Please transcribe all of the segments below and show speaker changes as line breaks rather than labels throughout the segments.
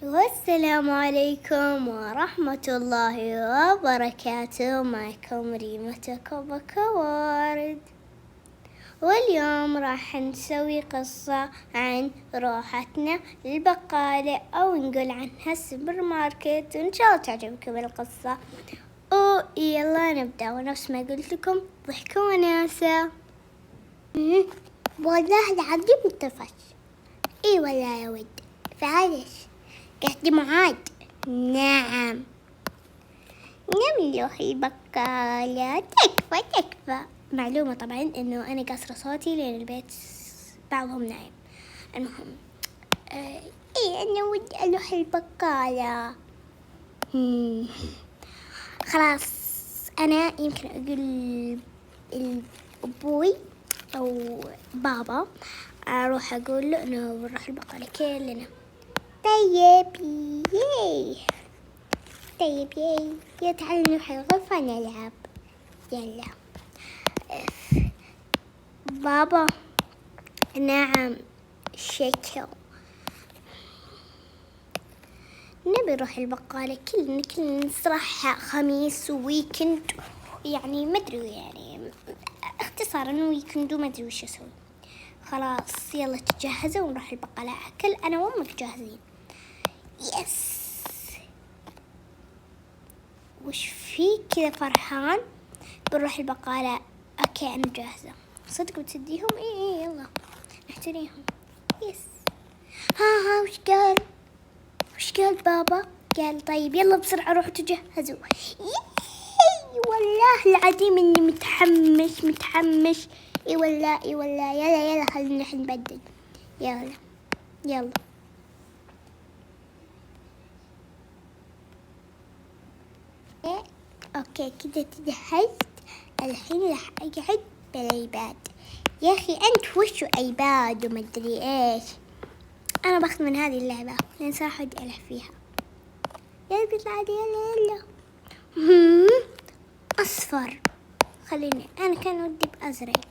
والسلام عليكم ورحمة الله وبركاته. معكم ريمة كوارد، واليوم راح نسوي قصة عن روحتنا للبقالة أو نقول عنها السوبر ماركت، وإن شاء الله تعجبكم القصة. يلا نبدأ، ونفس ما قلت لكم ضحكوا وناسة. والله العظيم انطفش. اي والله يا ود، فعلش قصدي معاد. نعم، نروح البقالة. تكفى. معلومة طبعا انه انا قاصرة صوتي لان البيت بعضهم نايم. المهم انا ودي اروح البقالة. خلاص، انا يمكن اقول الابوي او بابا، اروح اقول له انه بنروح البقالة كلنا. طيب يا تعالوا نروح الغرفة نلعب. يلا بابا. نعم شكل، نبي نروح البقالة كلنا صراحة، خميس وويكند، يعني مدري، يعني اختصارا ويكند ومدري وش اسوي. خلاص يلا تجهزوا ونروح البقالة. أكل أنا وأمك جاهزين. يس، وش في كذا فرحان؟ بنروح البقالة. أوكي أنا جاهزة. صدق بتديهم؟ إيه يلا نحتريهم. يس. ها وش قال بابا؟ قال طيب يلا بسرعة روحوا تجهزوا. والله العظيم إني متحمس. اي والله يلا خلينا نبدل. يلا اوكي كده تجهزت. الحين راح اقعد بالايباد. يا اخي انت وشو ايباد ومدري ايش؟ انا باخذ من هذه اللعبة لان صراحة ودي العب فيها. يلا بيطلع يلا اصفر. خليني، انا كان ودي بازرق.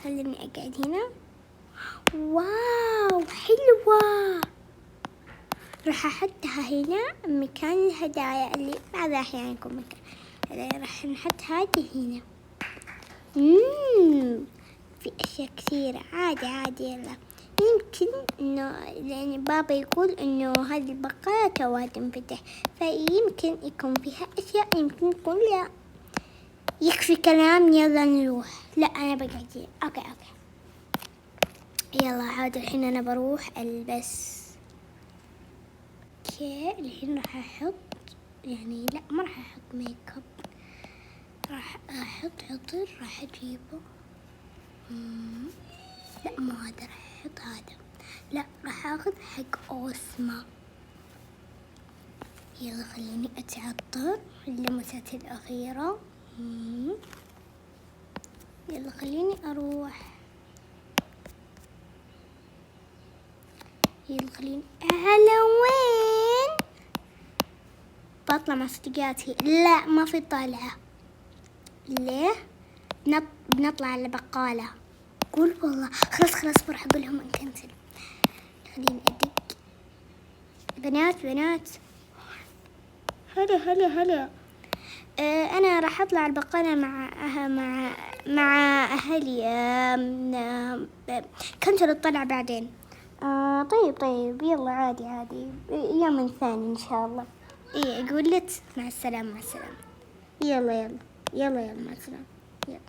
خليني اقعد هنا. واو حلوة. راح احطها هنا مكان الهدايا اللي بعض الاحيان يكون مكان. راح نحط هذه هنا. في اشياء كثيرة. عادي يلا. يمكن انه لان بابا يقول انه هذه البقالة توها تنفتح، فيمكن يكون فيها اشياء، يمكن يكون لا. يكفي كلام، يلا نروح. لا انا بقعد. اوكي يلا عاد. الحين انا بروح البس. اوكي الحين راح احط، يعني لا ما راح احط ميك اب، راح احط عطر. راح اجيبه. لا مو هذا، راح احط هذا. لا راح اخذ حق اوسما. يلا خليني اتعطر اللمسات الاخيرة. يلا خليني اروح. يلا خليني. على وين؟ بطلع مع صديقاتي. لا ما في طلعة. ليه؟ بنطلع على بقالة. قول والله. خلاص بروح اقول لهم نكنسل. خليني ادق. بنات هلا. انا راح اطلع البقالة مع اهلي. كنسل الطلعة بعدين. طيب يلا عادي يوم ثاني ان شاء الله. اقول لك مع السلامة. يلا مع السلامة. يلا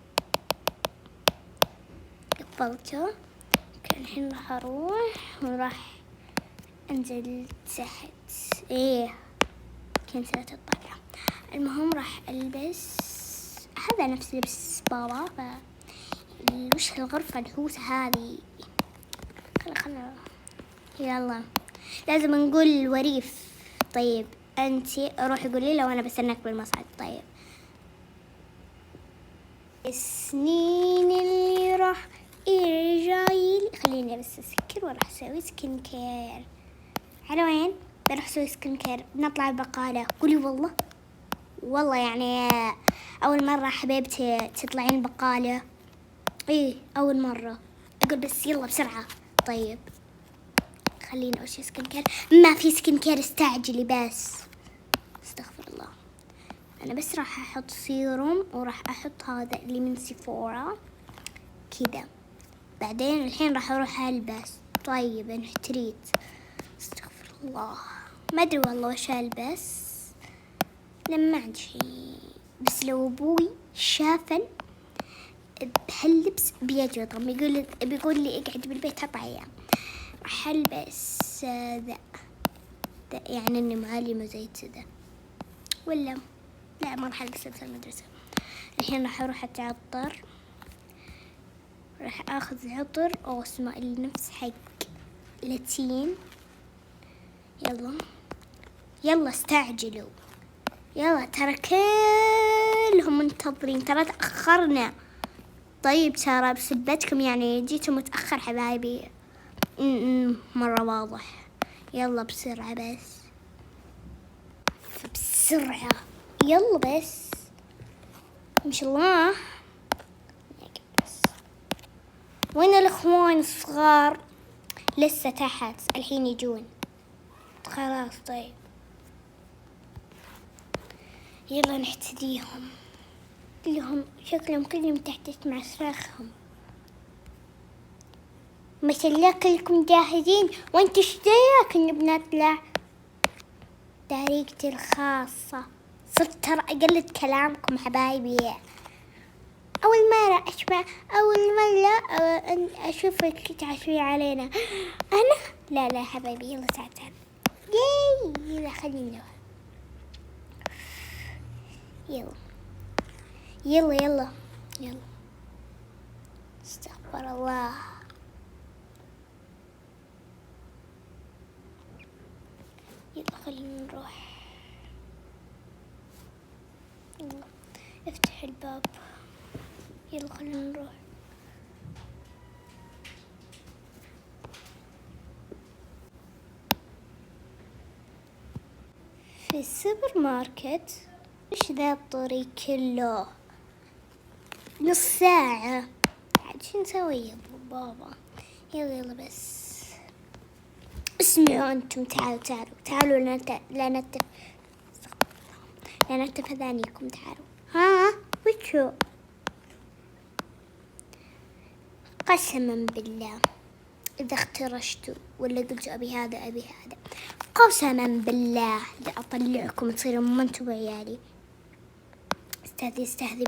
قفلته. الحين راح اروح وراح انزل تحت. كنسلت الطلعة. المهم راح البس هذا نفس لبس بابا. وش الغرفة الهوسة هذه؟ خلا يلا لازم نقول الوريف. طيب انتي روحي قولي له وانا بستناك بالمصعد. طيب السنين اللي راح جاي. خليني بس اسكر وراح اسوي سكين كير. على وين؟ بروح اسوي سكين كير. بنطلع البقالة. قولي والله يعني اول مرة حبيبتي تطلعين البقالة. اول مرة. اقول بس يلا بسرعة. طيب خليني أول شي سكين كير. ما في سكين كير، استعجلي بس. استغفر الله. أنا بس راح أحط سيروم وراح أحط هذا اللي من سيفورا كذا. بعدين الحين راح أروح ألبس. طيب أنا احتريت. استغفر الله، ما أدري والله وش ألبس لما ما عندي شيء. بس لو أبوي شافن بهاللبس بيجلطم، بيقول لي اقعد بالبيت 4 أيام. راح ألبس ذا يعني إني معلمة زي كذا، ولا لا ما راح ألبس لبس المدرسة. الحين راح أروح أتعطر. راح أخذ عطر أو اسمه اللي نفس حق لاتين. يلا استعجلوا، يلا ترى كلهم منتظرين، ترى تأخرنا. طيب ترى بسبتكم يعني جيتوا متأخر حبايبي. مرة واضح. يلا بسرعة بس، بسرعة يلا بس، ما شاء الله. بس وين الأخوان الصغار؟ لسه تحت، الحين يجون. خلاص طيب يلا نحتديهم كلهم. شكلهم كلهم تحت مع صراخهم. ما شاء الله كلكم جاهزين. وانتوا ايش دايرين بنطلع؟ طريقتي الخاصة. صرت ترى أقلد كلامكم حبايبي. أول مرة أشوفك تعشوي علينا. أنا لا حبايبي. يلا تعال يلا خلينا. يلا استغفر الله. يلا خلينا نروح. يلا افتح الباب. يلا خلينا نروح. في السوبر ماركت. ايش ذا الطريق كله؟ نص ساعة عاد شو نسوي يا بابا؟ يلا بس اسمعوا انتم. تعالوا لا نتف اذانيكم. تعالوا. ها وشو؟ قسما بالله إذا اخترشتوا ولا قلتوا أبي هذا قسما بالله لأطلعكم تصيروا ما انتوا عيالي. استهذي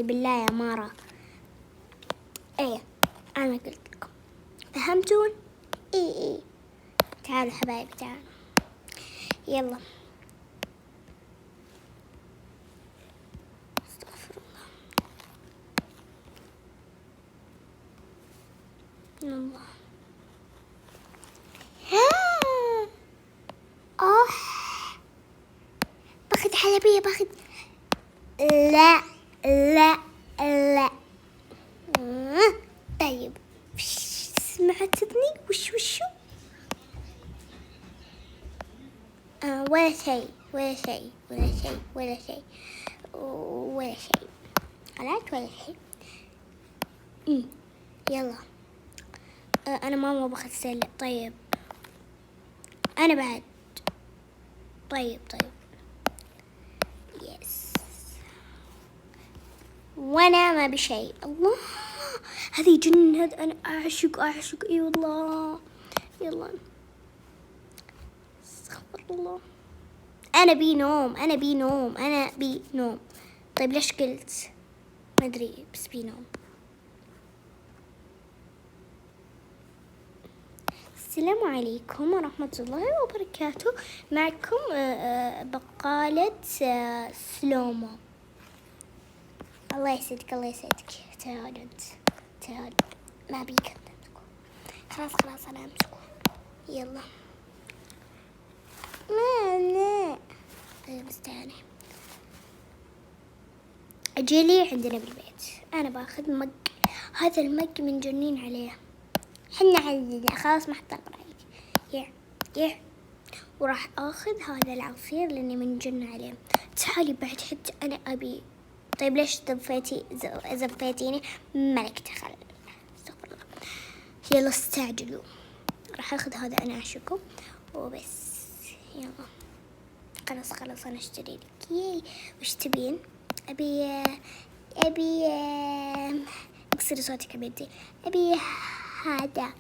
بالله يا مارا. ايه أنا قلت لكم، فهمتون؟ ايه تعالوا حبايبي تعالوا. يلا استغفر الله. باخذ حلبية باخذ. لا طيب سمعتني؟ وشو؟ ولا شيء. خلاص ولا شيء. يلا أنا ماما باخذ سلة. طيب أنا بعد. طيب يس. وانا ما بشيء. الله هذه جنة. هذا انا اعشق اي والله. يلا استغفر الله. انا بي نوم. طيب ليش قلت؟ ما ادري بس بي نوم. السلام عليكم ورحمة الله وبركاته. معكم بقالة سلومو. الله يسعدك. تعال ما بيك امسكه. خلاص انا امسكه. يلا لا طيب استني. اجيلي عندنا بالبيت. انا باخذ مج. هذا المج من جنين عليه. حنا عندنا خلاص ما حطينا برايك. وراح اخذ هذا العصير لاني من جن عليه. تعالي بعد حتى انا ابي. طيب ليش زفيتيني؟ ملك تخل. استغفر الله. يلا استعجلوا. راح راح اخذ هذا انعشقه وبس. يلا خلاص انا اشتري لك. ياي وش تبين؟ ابي اكسري صوتك يا بنتي. ابي هذا.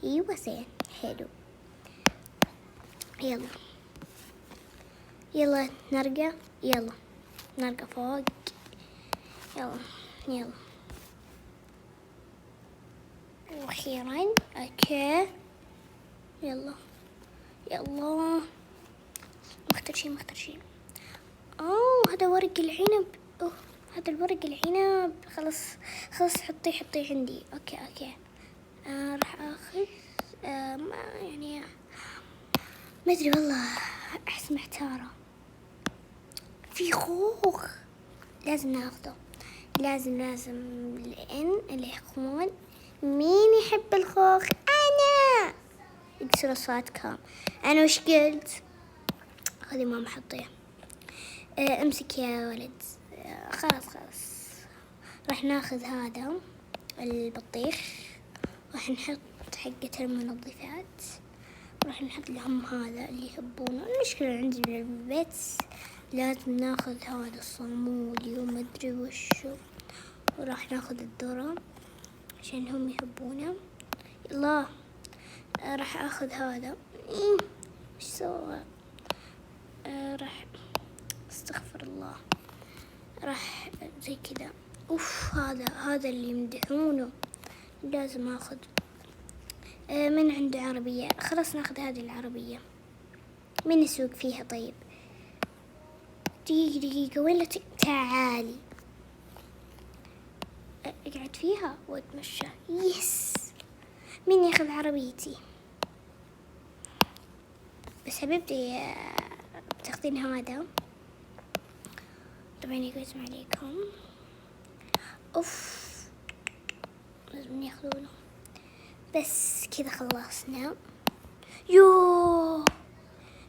ايوه زين حلو. يلا نرقى. يلا نرقى فوق. يلا واخيرا اوكي. يلا مختار شيء. هذا ورق العنب. هذا الورق العنب. خلاص حطيه عندي. اوكي راح اخذ ما ادري والله، احس محتارة. في خوخ لازم ناخذه، لازم لان الاخوان مين يحب الخوخ؟ انا. اكسروا صوتكم. انا وش قلت؟ خذي ماما حطيه. امسك يا ولد. خلاص راح ناخذ هذا البطيخ، راح نحط حقة المنظفات، راح نحط لهم هذا اللي يحبونه. المشكلة عندي بالبيت لازم ناخذ هذا الصامولي وما ادري وشو، وراح ناخذ الذرة عشان هم يحبونه. الله راح اخذ هذا. ايش سوى؟ راح استغفر الله. راح زي كذا. هذا اللي يمدحونه لازم اخذ. من عنده عربية؟ خلاص ناخذ هذه العربية. من يسوق فيها طيب؟ دقيقة ولا تعالي اقعد فيها واتمشى. يس. مين ياخذ عربيتي؟ بس حبيبتي بتاخذين هذا طبعا يقسم عليكم. لازم ياخذونه. بس كذا خلصنا.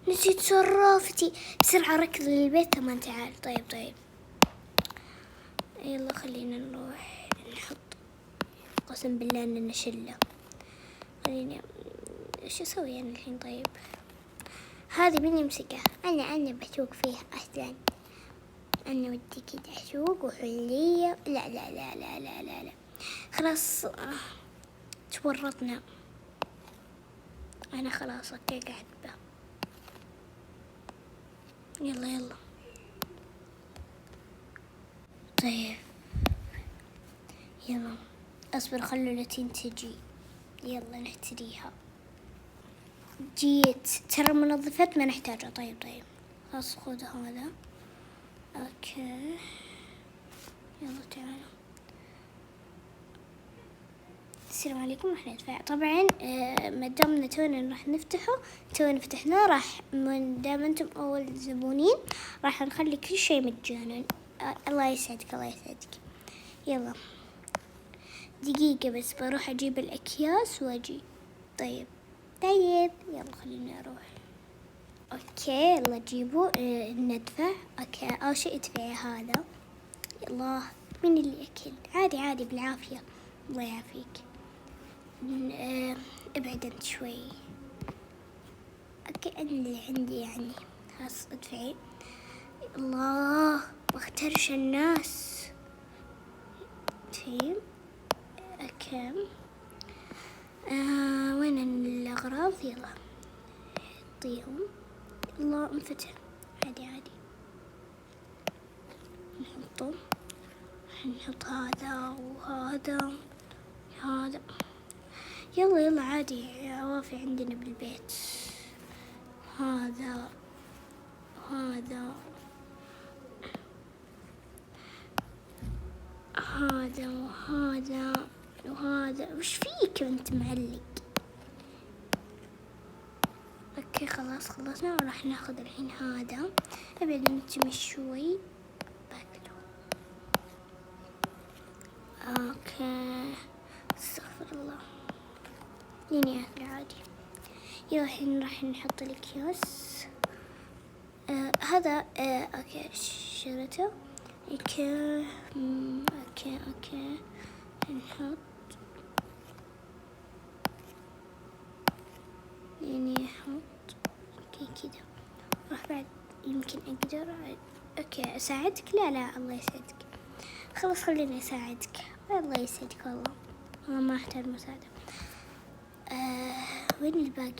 نسيت صرافتي. بسرعة ركض للبيت. كمان تعال. طيب يلا خلينا نروح نحط. قسم بالله اننا شلة. خلينا ايش اسوي انا الحين؟ طيب هذه مين يمسكه؟ انا بسوق فيها اصلا. انا ودي كده اسوق وحلية. لا خلاص تورطنا. انا خلاص اوكي قاعد به. يلا طيب يلا اصبر خلوا لتين تجي. يلا نحتريها. جيت. ترى المنظفات ما نحتاجها. طيب خلاص خذ هذا. اوكي يلا تعالوا. السلام عليكم. راح ندفع طبعا. ما دامنا تونا راح نفتحه. تونا فتحناه. راح من دام انتم اول زبونين راح نخلي كل شيء مجانا. الله يسعدك. يلا دقيقة بس بروح اجيب الاكياس واجي. طيب يلا خليني اروح. اوكي يلا جيبوا. ندفع. اوكي اول شيء ادفعي هذا. يلا مين اللي اكل؟ عادي بالعافية. الله يعافيك. ابعد انت شوي. اوكي انا اللي عندي خلاص ادفعي. الله واخترش الناس. طيب اوكي. وين الاغراض؟ يلا حطيهم. الله انفتح. عادي نحط هذا وهذا. يلا عادي. عوافي عندنا بالبيت. هذا وهذا. وش فيك انت معلق؟ اوكي خلاص خلصنا. وراح ناخذ الحين هذا. ابعد انت شوي. اوكي استغفر الله. ليني اكل عادي. يلا الحين راح نحط الاكياس. هذا اوكي شريته. اوكي نحط. يعني أحط كذا. راح بعد يمكن أقدر أوكي أساعدك. لا الله يسعدك. خلاص خليني أساعدك. الله يسعدك والله. أنا ما أحتاج مساعدة. وين الباقي؟